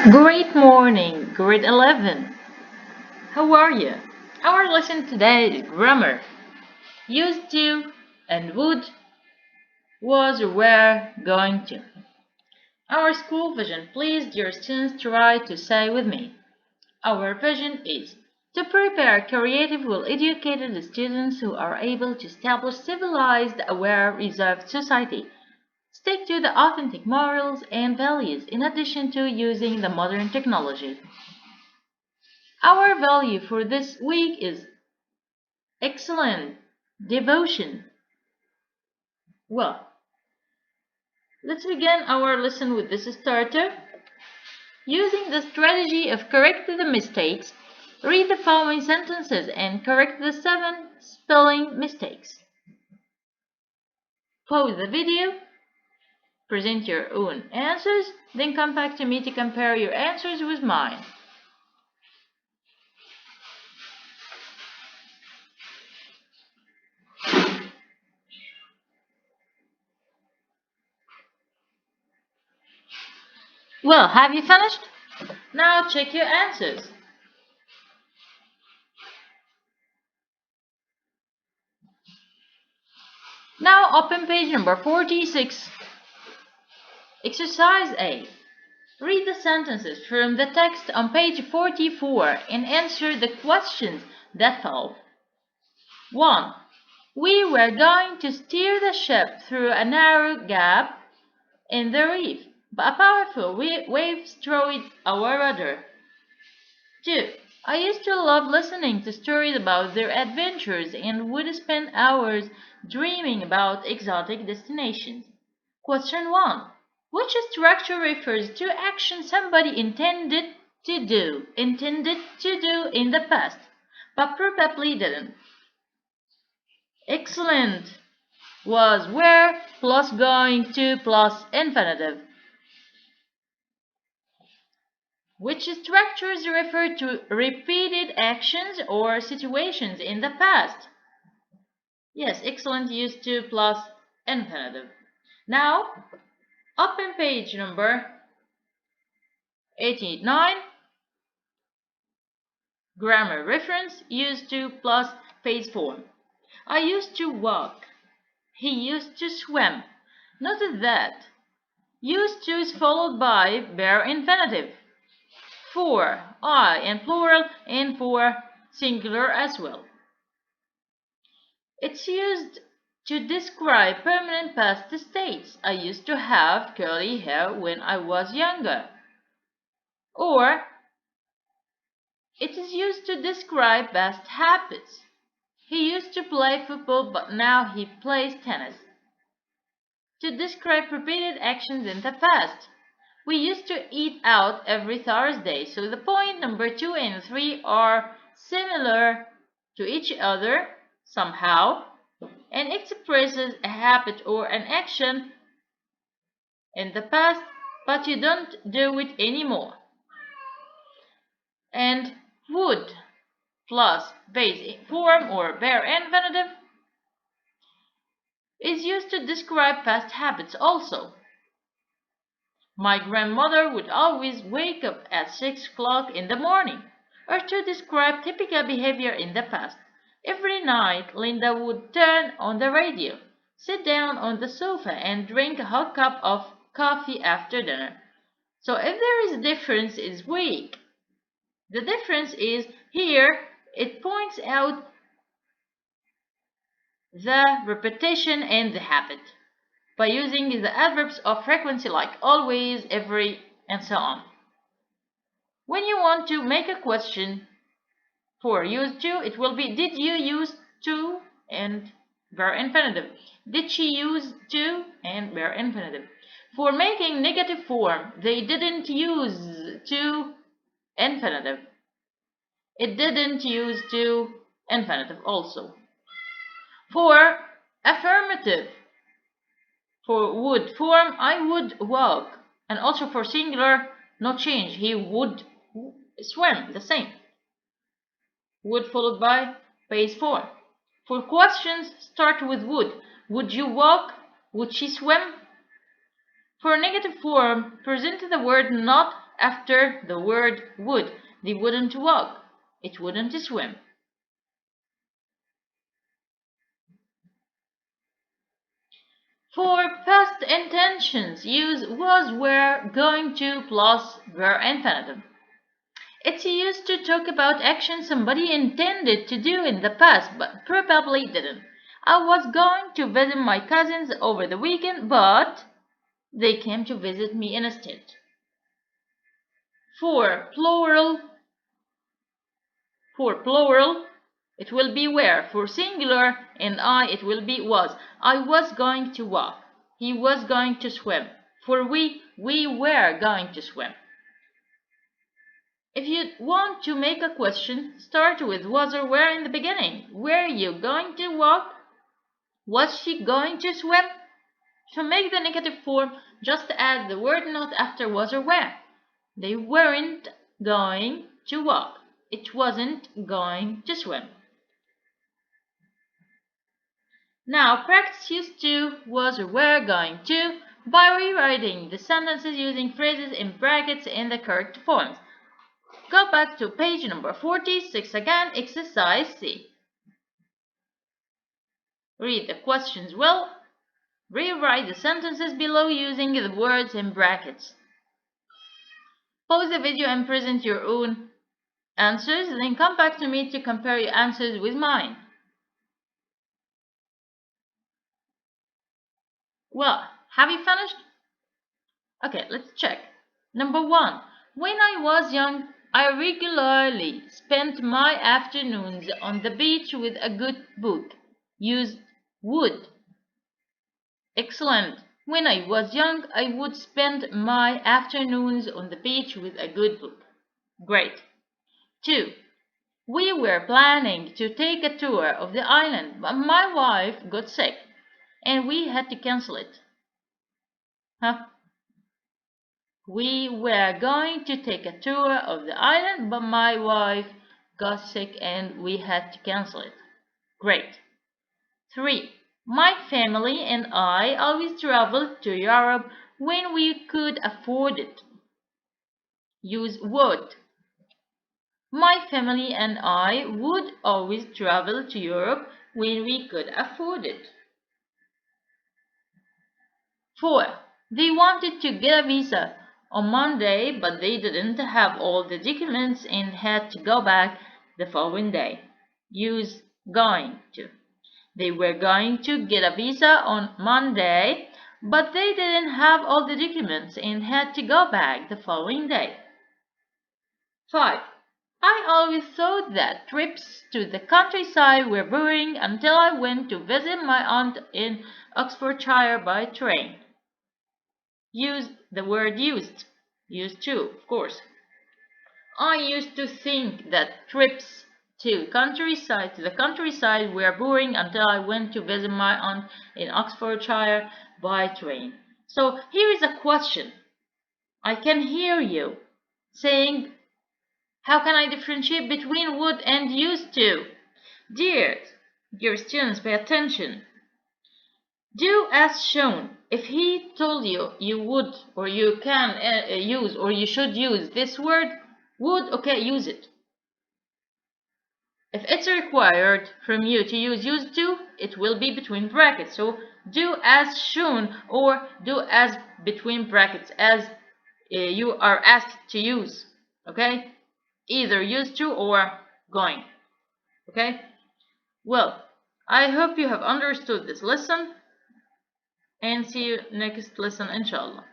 Great morning, grade 11. How are you? Our lesson today is grammar. Used to and would, was, or were, going to. Our school vision, please, dear students, try to say with me. Our vision is to prepare creative, well-educated students who are able to establish civilized, aware, reserved society. Stick to the authentic morals and values in addition to using the modern technology. Our value for this week is excellent devotion. Well, let's begin our lesson with this starter. Using the strategy of correct the mistakes, read the following sentences and correct the 7 spelling mistakes. Pause the video, present your own answers, then come back to me to compare your answers with mine. Well, have you finished? Now check your answers. Now open page number 46. Exercise A. Read the sentences from the text on page 44 and answer the questions that follow. 1. We were going to steer the ship through a narrow gap in the reef, but a powerful wave destroyed our rudder. 2. I used to love listening to stories about their adventures and would spend hours dreaming about exotic destinations. Question 1. Which structure refers to action somebody intended to do in the past, but probably didn't? Excellent. Was where plus going to plus infinitive. Which structures refer to repeated actions or situations in the past? Yes, excellent, used to plus infinitive. Now, open page number 89. Grammar reference, used to plus phrase form. I used to walk. He used to swim. Notice that used to is followed by bare infinitive. For I in plural and for singular as well. It's used to describe permanent past states. I used to have curly hair when I was younger. Or it is used to describe past habits. He used to play football, but now he plays tennis. To describe repeated actions in the past. We used to eat out every Thursday, so the point number 2 and 3 are similar to each other somehow and expresses a habit or an action in the past, but you don't do it anymore. And would plus base form or bare infinitive is used to describe past habits also. My grandmother would always wake up at 6 o'clock in the morning, or to describe typical behavior in the past. Every night, Linda would turn on the radio, sit down on the sofa, and drink a hot cup of coffee after dinner. So if there is a difference, it's weak. The difference is here it points out the repetition and the habit by using the adverbs of frequency like always, every, and so on. When you want to make a question for used to, it will be did you use to and bare infinitive. Did she use to and bare infinitive. For making negative form, they didn't use to infinitive. It didn't use to infinitive also. For affirmative, for would form, I would walk. And also for singular, no change. He would swim, the same. Would followed by base form. For questions, start with would. Would you walk? Would she swim? For negative form, present the word not after the word would. They wouldn't walk. It wouldn't swim. For past intentions, use was, were, going to plus verb infinitive. It's used to talk about action somebody intended to do in the past but probably didn't. I was going to visit my cousins over the weekend, but they came to visit me instead. For plural, it will be were. For singular and I, it will be was. I was going to walk. He was going to swim. For we were going to swim. If you want to make a question, start with was or were in the beginning. Were you going to walk? Was she going to swim? To make the negative form, just add the word not after was or were. They weren't going to walk. It wasn't going to swim. Now practice use to, was or were going to by rewriting the sentences using phrases in brackets in the correct forms. Go back to page number 46 again, exercise C. Read the questions well. Rewrite the sentences below using the words in brackets. Pause the video and present your own answers, then come back to me to compare your answers with mine. Well, have you finished? Okay, let's check. Number 1. When I was young, I regularly spent my afternoons on the beach with a good book. Use would. Excellent. When I was young, I would spend my afternoons on the beach with a good book. Great. 2. We were planning to take a tour of the island, but my wife got sick and we had to cancel it. We were going to take a tour of the island, but my wife got sick and we had to cancel it. Great. 3. My family and I always traveled to Europe when we could afford it. Use would. My family and I would always travel to Europe when we could afford it. 4. They wanted to get a visa on Monday, but they didn't have all the documents and had to go back the following day. Use going to. They were going to get a visa on Monday, but they didn't have all the documents and had to go back the following day. 5. I always thought that trips to the countryside were boring until I went to visit my aunt in Oxfordshire by train. Use the word used. Used to, of course. I used to think that trips to the countryside were boring until I went to visit my aunt in Oxfordshire by train. So here is a question. I can hear you saying, how can I differentiate between would and used to? Dear students, pay attention. Do as shown. If he told you you would or you can use or you should use this word, would, okay, use it. If it's required from you to use used to, it will be between brackets. So do as shown or do as between brackets as you are asked to use. Okay? Either used to or going. Okay? Well, I hope you have understood this lesson and see you next lesson inshallah.